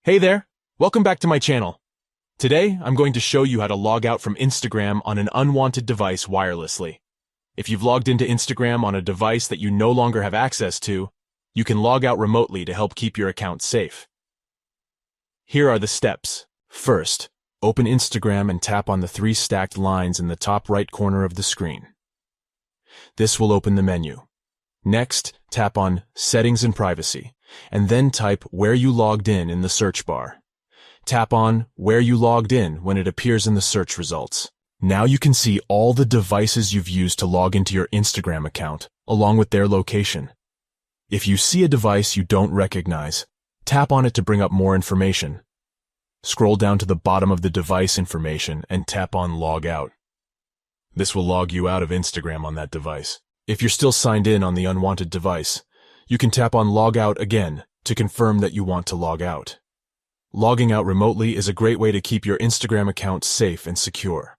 Hey there, welcome back to my channel. Today, I'm going to show you how to log out from Instagram on an unwanted device wirelessly. If you've logged into Instagram on a device that you no longer have access to, you can log out remotely to help keep your account safe. Here are the steps. First, open Instagram and tap on the three stacked lines in the top right corner of the screen. This will open the menu. Next, tap on Settings and Privacy, and then type where you logged in the search bar. Tap on where you logged in when it appears in the search results. Now you can see all the devices you've used to log into your Instagram account, along with their location. If you see a device you don't recognize, tap on it to bring up more information. Scroll down to the bottom of the device information and tap on Log Out. This will log you out of Instagram on that device. If you're still signed in on the unwanted device, you can tap on Log Out again to confirm that you want to log out. Logging out remotely is a great way to keep your Instagram account safe and secure.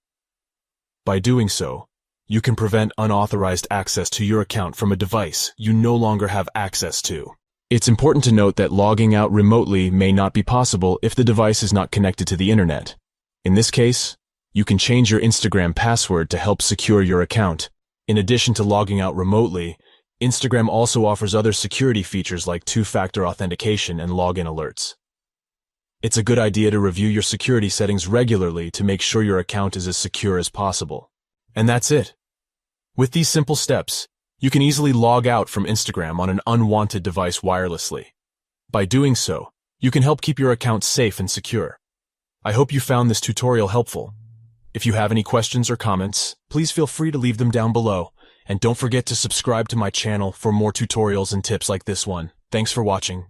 By doing so, you can prevent unauthorized access to your account from a device you no longer have access to. It's important to note that logging out remotely may not be possible if the device is not connected to the internet. In this case, you can change your Instagram password to help secure your account. In addition to logging out remotely, Instagram also offers other security features like two-factor authentication and login alerts. It's a good idea to review your security settings regularly to make sure your account is as secure as possible. And that's it. With these simple steps, you can easily log out from Instagram on an unwanted device wirelessly. By doing so, you can help keep your account safe and secure. I hope you found this tutorial helpful. If you have any questions or comments, please feel free to leave them down below. And don't forget to subscribe to my channel for more tutorials and tips like this one. Thanks for watching.